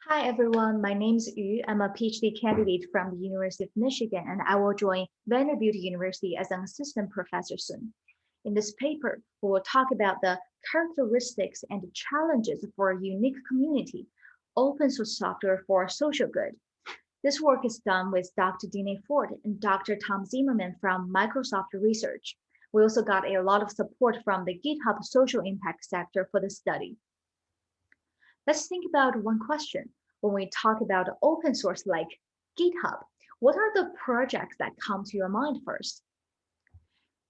Hi everyone, my name is Yu. I'm a PhD candidate from the University of Michigan, and I will join Vanderbilt University as an assistant professor soon. In this paper, we will talk about the characteristics and challenges for a unique community, open source software for social good. This work is done with Dr. Dina Ford and Dr. Tom Zimmerman from Microsoft Research. We also got a lot of support from the Github Social Impact Sector for the study. Let's think about one question. When we talk about open source like GitHub, what are the projects that come to your mind first?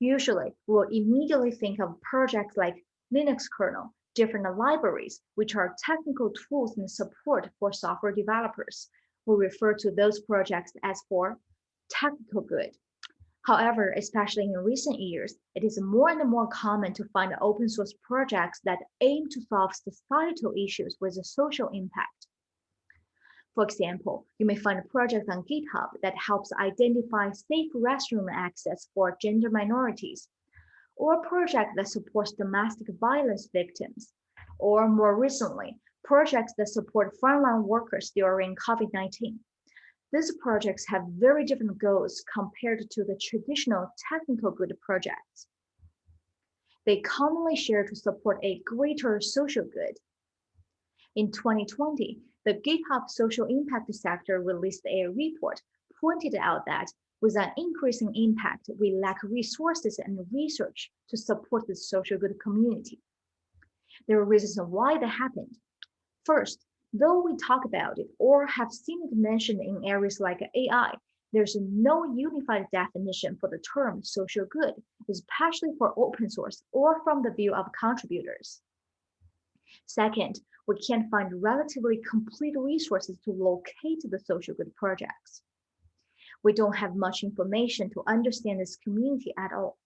Usually, we'll immediately think of projects like Linux kernel, different libraries, which are technical tools and support for software developers. We refer to those projects as for technical good. However, especially in recent years, it is more and more common to find open source projects that aim to solve societal issues with a social impact. For example, you may find a project on GitHub that helps identify safe restroom access for gender minorities, or a project that supports domestic violence victims, or more recently, projects that support frontline workers during COVID-19. These projects have very different goals compared to the traditional technical good projects. They commonly share to support a greater social good. In 2020, the GitHub Social Impact Sector released a report pointed out that with an increasing impact, we lack resources and research to support the social good community. There are reasons why that happened. First, though we talk about it or have seen it mentioned in areas like AI, there's no unified definition for the term social good, especially for open source or from the view of contributors. Second, we can't find relatively complete resources to locate the social good projects. We don't have much information to understand this community at all.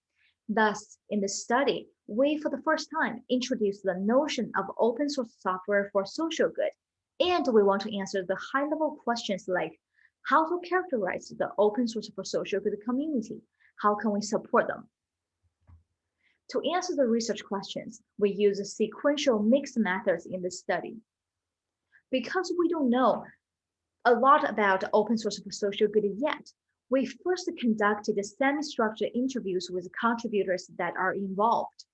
Thus, in this study, we for the first time introduced the notion of open source software for social good, and we want to answer the high-level questions like how to characterize the open source for social good community, how can we support them? To answer the research questions, we use sequential mixed methods in this study. Because we don't know a lot about open source for social good yet, we first conducted semi-structured interviews with contributors that are involved.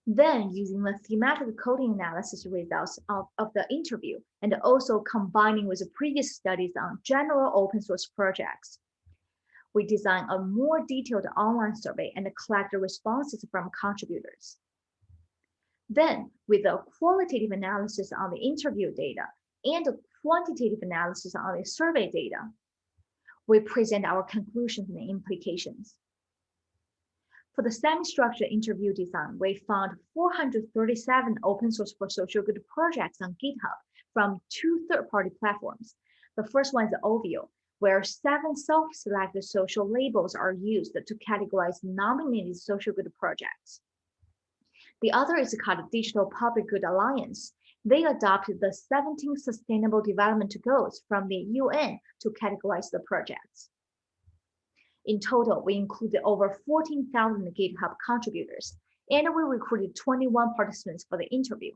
Then, using the thematic coding analysis results of the interview and also combining with the previous studies on general open source projects, we designed a more detailed online survey and collect responses from contributors. Then, with a qualitative analysis on the interview data and a quantitative analysis on the survey data, we present our conclusions and implications. For the semi-structured interview design, we found 437 open source for social good projects on GitHub from 2 third-party platforms. The first one is Ovio, where 7 self-selected social labels are used to categorize nominated social good projects. The other is called Digital Public Good Alliance. They adopted the 17 Sustainable Development Goals from the UN to categorize the projects. In total, we included over 14,000 GitHub contributors, and we recruited 21 participants for the interview.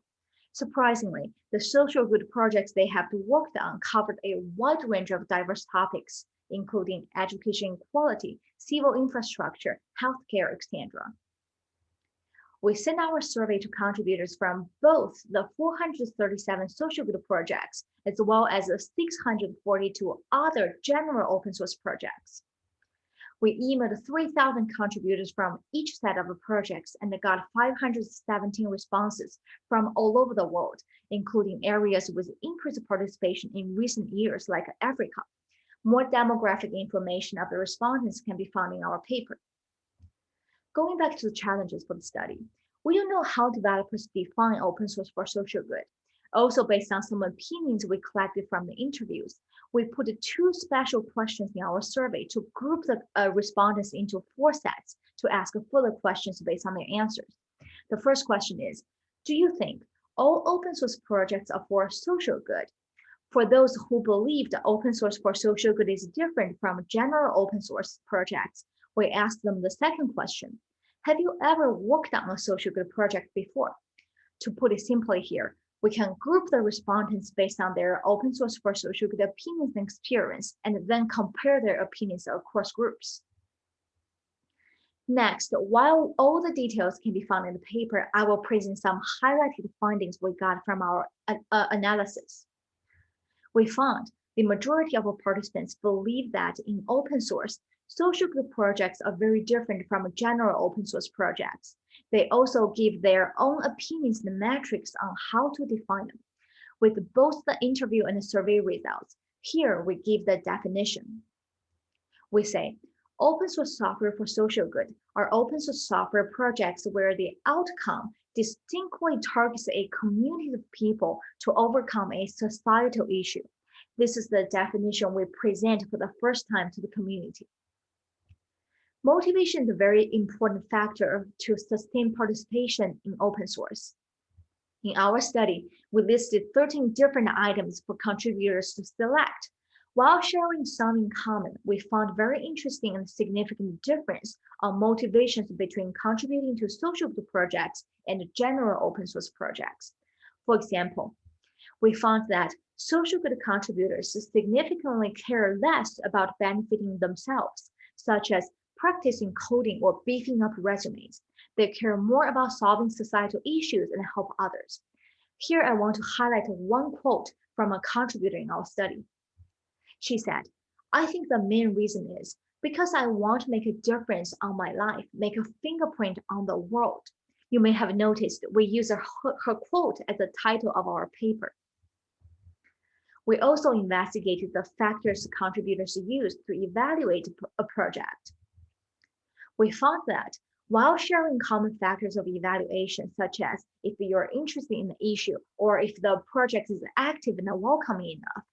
Surprisingly, the social good projects they have worked on covered a wide range of diverse topics, including education equality, civil infrastructure, healthcare, etc. We sent our survey to contributors from both the 437 social good projects as well as the 642 other general open source projects. We emailed 3,000 contributors from each set of projects and got 517 responses from all over the world, including areas with increased participation in recent years like Africa. More demographic information of the respondents can be found in our paper. Going back to the challenges for the study, we don't know how developers define open source for social good. Also, based on some opinions we collected from the interviews, we put 2 special questions in our survey to group the respondents into 4 sets to ask further questions based on their answers. The first question is, do you think all open source projects are for social good? For those who believe the open source for social good is different from general open source projects, we asked them the second question. Have you ever worked on a social good project before? To put it simply here, We can group the respondents based on their open source for social good opinions and experience, and then compare their opinions across groups. Next, while all the details can be found in the paper, I will present some highlighted findings we got from our analysis. We found the majority of our participants believe that in open source, social good projects are very different from general open source projects. They also give their own opinions and metrics on how to define them. With both the interview and the survey results, here we give the definition. We say, open source software for social good are open source software projects where the outcome distinctly targets a community of people to overcome a societal issue. This is the definition we present for the first time to the community. Motivation is a very important factor to sustain participation in open source. In our study, we listed 13 different items for contributors to select. While sharing some in common, we found very interesting and significant difference on motivations between contributing to social good projects and general open source projects. For example, we found that social good contributors significantly care less about benefiting themselves, such as practicing coding or beefing up resumes. They care more about solving societal issues and help others. Here, I want to highlight one quote from a contributor in our study. She said, "I think the main reason is because I want to make a difference on my life, make a fingerprint on the world." You may have noticed we use her quote as the title of our paper. We also investigated the factors contributors used to evaluate a project. We found that while sharing common factors of evaluation, such as if you're interested in the issue or if the project is active and welcoming enough,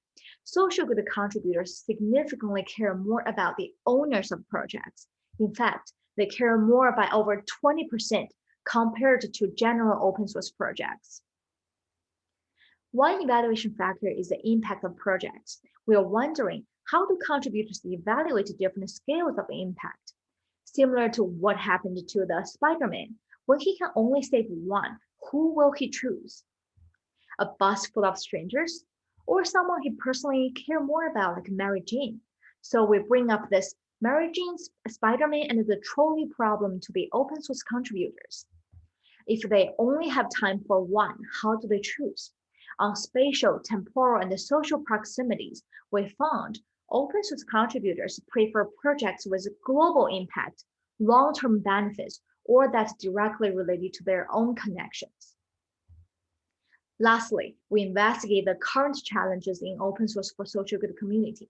social good contributors significantly care more about the owners of projects. In fact, they care more by over 20% compared to general open source projects. One evaluation factor is the impact of projects. We are wondering, how do contributors evaluate different scales of impact? Similar to what happened to the Spider-Man, when he can only save one, who will he choose? A bus full of strangers? Or someone he personally care more about, like Mary Jane? So we bring up this Mary Jane, Spider-Man, and the trolley problem to the open source contributors. If they only have time for one, how do they choose? On spatial, temporal, and social proximities, we found open source contributors prefer projects with global impact, long-term benefits, or that's directly related to their own connections. Lastly, we investigate the current challenges in open source for social good community.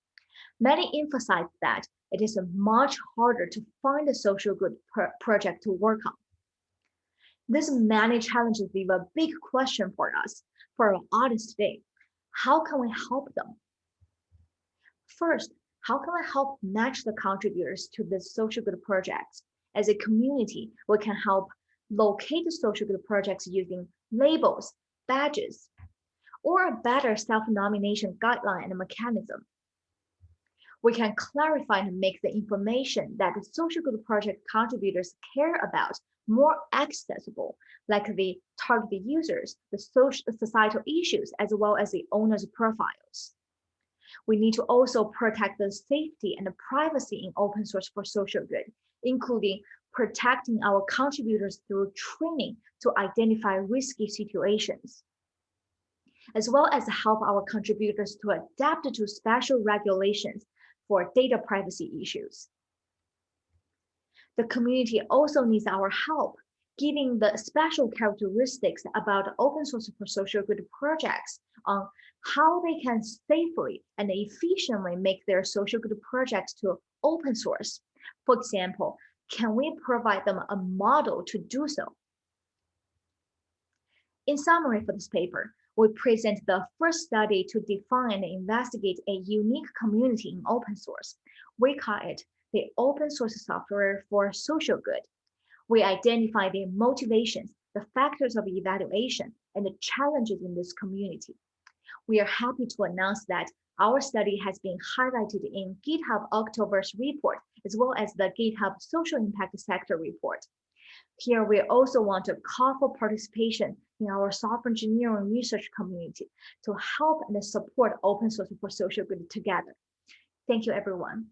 Many emphasize that it is much harder to find a social good project to work on. These many challenges leave a big question for us, for our audience today. How can we help them? First, how can we help match the contributors to the social good projects? As a community, we can help locate the social good projects using labels, badges, or a better self-nomination guideline and mechanism. We can clarify and make the information that the social good project contributors care about more accessible, like the targeted users, the societal issues, as well as the owners' profiles. We need to also protect the safety and the privacy in open source for social good, including protecting our contributors through training to identify risky situations, as well as help our contributors to adapt to special regulations for data privacy issues. The community also needs our help, giving the special characteristics about open source for social good projects on how they can safely and efficiently make their social good projects to open source. For example, can we provide them a model to do so? In summary for this paper, we present the first study to define and investigate a unique community in open source. We call it the open source software for social good. We identify the motivations, the factors of evaluation, and the challenges in this community. We are happy to announce that our study has been highlighted in GitHub October's report, as well as the GitHub Social Impact Sector report. Here, we also want to call for participation in our software engineering research community to help and support open source for social good together. Thank you, everyone.